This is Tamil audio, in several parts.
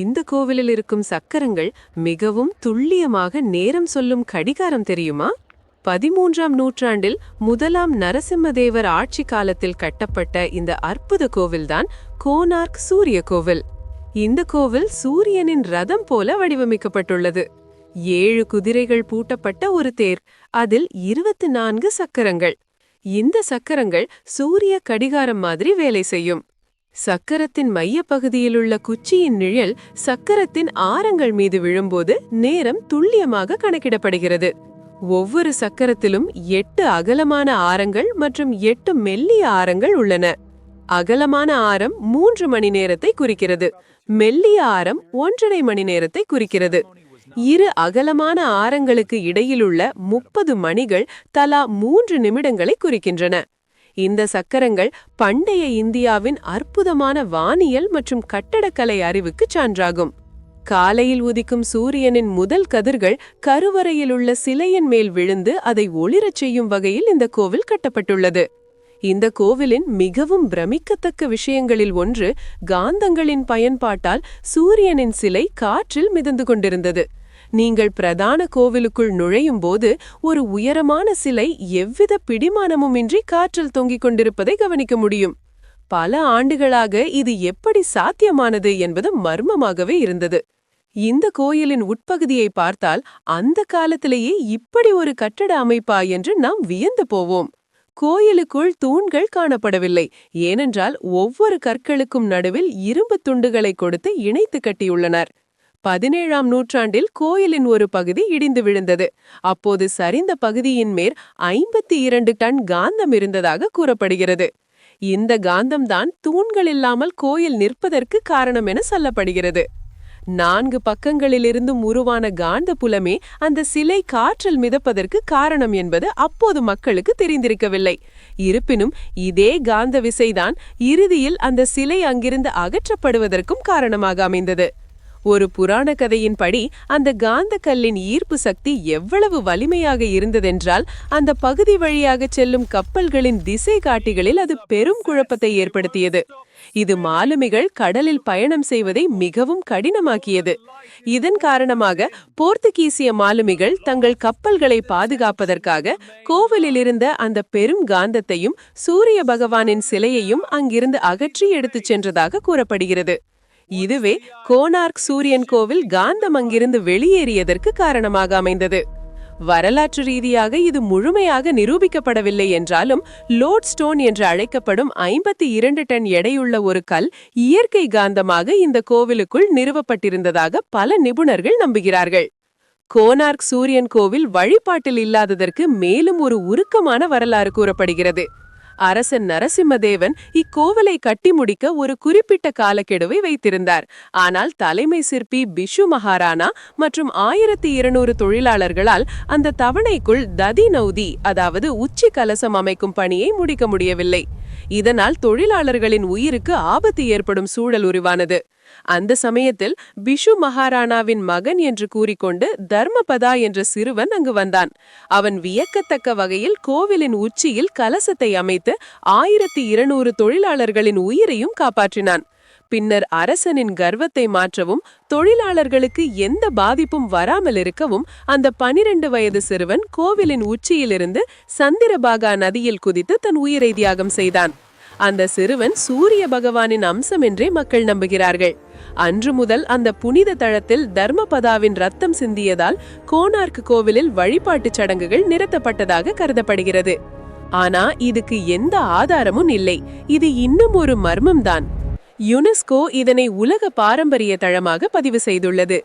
இந்த கோவிலில் இருக்கும் சக்கரங்கள் மிகவும் துல்லியமாக நேரம் சொல்லும் கடிகாரம் தெரியுமா? 13ஆம் நூற்றாண்டில் முதலாம் நரசிம்மதேவர் ஆட்சி காலத்தில் கட்டப்பட்ட இந்த அற்புத கோவில்தான் கோனார்க் சூரிய கோவில். இந்த கோவில் சூரியனின் ரதம் போல வடிவமைக்கப்பட்டுள்ளது. 7 குதிரைகள் பூட்டப்பட்ட ஒரு தேர், அதில் 24 சக்கரங்கள். இந்த சக்கரங்கள் சூரிய கடிகாரம் மாதிரி வேலை செய்யும். சக்கரத்தின் மையப்பகுதியிலுள்ள குச்சியின் நிழல் சக்கரத்தின் ஆரங்கள் மீது விழும்போது நேரம் துல்லியமாக கணக்கிடப்படுகிறது. ஒவ்வொரு சக்கரத்திலும் 8 அகலமான ஆரங்கள் மற்றும் 8 மெல்லிய ஆரங்கள் உள்ளன. அகலமான ஆரம் 3 மணி நேரத்தை குறிக்கிறது, மெல்லிய ஆரம் 1.5 மணி நேரத்தை குறிக்கிறது. இரு அகலமான ஆரங்களுக்கு இடையிலுள்ள 30 மணிகள் தலா 3 நிமிடங்களை குறிக்கின்றன. இந்த சக்கரங்கள் பண்டைய இந்தியாவின் அற்புதமான வானியல் மற்றும் கட்டடக்கலை அறிவுக்கு சான்றாகும். காலையில் உதிக்கும் சூரியனின் முதல் கதிர்கள் கருவறையிலுள்ள சிலையின் மேல் விழுந்து அதை ஒளிரச் செய்யும் வகையில் இந்த கோவில் கட்டப்பட்டுள்ளது. இந்த கோவிலின் மிகவும் பிரமிக்கத்தக்க விஷயங்களில் ஒன்று, காந்தங்களின் பயன்பாட்டால் சூரியனின் சிலை காற்றில் மிதந்து கொண்டிருந்தது. நீங்கள் பிரதான கோவிலுக்குள் நுழையும் போது ஒரு உயரமான சிலை எவ்வித பிடிமானமுமின்றி காற்றில் தொங்கிக் கொண்டிருப்பதை கவனிக்க முடியும். பல ஆண்டுகளாக இது எப்படி சாத்தியமானது என்பது மர்மமாகவே இருந்தது. இந்த கோயிலின் உட்பகுதியை பார்த்தால் அந்த காலத்திலேயே இப்படி ஒரு கட்டட அமைப்பா என்று நாம் வியந்து போவோம். கோயிலுக்குள் தூண்கள் காணப்படவில்லை, ஏனென்றால் ஒவ்வொரு கற்களுக்கும் நடுவில் இரும்பு துண்டுகளை கொடுத்து இணைத்து கட்டியுள்ளனர். 17ஆம் நூற்றாண்டில் கோயிலின் ஒரு பகுதி இடிந்து விழுந்தது. அப்போது சரிந்த பகுதியின் மேல் 52 டன் காந்தம் இருந்ததாக கூறப்படுகிறது. இந்த காந்தம்தான் தூண்கள் இல்லாமல் கோயில் நிற்பதற்கு காரணம் என சொல்லப்படுகிறது. 4 பக்கங்களிலிருந்தும் உருவான காந்த புலமே அந்த சிலை காற்றில் மிதப்பதற்கு காரணம் என்பது அப்போது மக்களுக்கு தெரிந்திருக்கவில்லை. இருப்பினும் இதே காந்த விசைதான் இறுதியில் அந்த சிலை அங்கிருந்து அகற்றப்படுவதற்கும் காரணமாக அமைந்தது. ஒரு புராண கதையின்படி அந்த காந்த கல்லின் ஈர்ப்பு சக்தி எவ்வளவு வலிமையாக இருந்ததென்றால் அந்த பகுதி வழியாக செல்லும் கப்பல்களின் திசை காட்டிகளில் அது பெரும் குழப்பத்தை ஏற்படுத்தியது. இது மாலுமிகள் கடலில் பயணம் செய்வதை மிகவும் கடினமாக்கியது. இதன் காரணமாக போர்த்துகீசிய மாலுமிகள் தங்கள் கப்பல்களை பாதுகாப்பதற்காக கோவிலில் இருந்த அந்த பெரும் காந்தத்தையும் சூரிய பகவானின் சிலையையும் அங்கிருந்து அகற்றி எடுத்துச் சென்றதாக கூறப்படுகிறது. இதுவே கோனார்க் சூரியன் கோவில் காந்தம் அங்கிருந்து வெளியேறியதற்கு காரணமாக அமைந்தது. வரலாற்று ரீதியாக இது முழுமையாக நிரூபிக்கப்படவில்லை என்றாலும் லோட் ஸ்டோன் என்று அழைக்கப்படும் 52 டன் எடையுள்ள ஒரு கல் இயற்கை காந்தமாக இந்த கோவிலுக்குள் நிறுவப்பட்டிருந்ததாக பல நிபுணர்கள் நம்புகிறார்கள். கோனார்க் சூரியன் கோவில் வழிபாட்டில் இல்லாததற்கு மேலும் ஒரு உருக்கமான வரலாறு கூறப்படுகிறது. அரசன் நரசிம்மதேவன் இக்கோவிலை கட்டி முடிக்க ஒரு குறிப்பிட்ட காலக்கெடுவை வைத்திருந்தார். ஆனால் தலைமை சிற்பி பிஷு மகாராணா மற்றும் 1200 தொழிலாளர்களால் அந்த தவணைக்குள் ததி நௌதி, அதாவது உச்சி கலசம் அமைக்கும் பணியை முடிக்க முடியவில்லை. இதனால் தொழிலாளர்களின் உயிருக்கு ஆபத்து ஏற்படும் சூழல் உருவானது. அந்த சமயத்தில் பிஷு மகாராணாவின் மகன் என்று கூறிக்கொண்டு தர்மபதா என்ற சிறுவன் அங்கு வந்தான். அவன் வியக்கத்தக்க வகையில் கோவிலின் உச்சியில் கலசத்தை அமைத்து 1200 தொழிலாளர்களின் உயிரையும் காப்பாற்றினான். பின்னர் அரசனின் கர்வத்தை மாற்றவும் தொழிலாளர்களுக்கு எந்த பாதிப்பும் வராமல் இருக்கவும் அந்த 12 வயது சிறுவன் கோவிலின் உச்சியிலிருந்து சந்திரபாகா நதியில் குதித்து தன் உயிரை தியாகம் செய்தான். அந்த சிறுவன் சூரிய பகவானின் அம்சம் என்றே மக்கள் நம்புகிறார்கள். அன்று முதல் அந்த புனித தளத்தில் தர்மபதாவின் ரத்தம் சிந்தியதால் கோனார்க் கோவிலில் வழிபாட்டுச் சடங்குகள் நிறுத்தப்பட்டதாக கருதப்படுகிறது. ஆனா இதுக்கு எந்த ஆதாரமும் இல்லை. இது இன்னும் ஒரு மர்மம்தான். யுனெஸ்கோ இதனை உலக பாரம்பரிய தளமாக பதிவு செய்துள்ளது.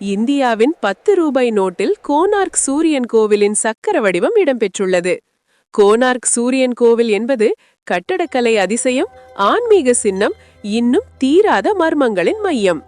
இந்தியாவின் 10 ரூபாய் நோட்டில் கோனார்க் சூரியன் கோவிலின் சக்கர வடிவம் இடம்பெற்றுள்ளது. கோனார்க் சூரியன் கோவில் என்பது கட்டடக்கலை அதிசயம், ஆன்மீக சின்னம், இன்னும் தீராத மர்மங்களின் மையம்.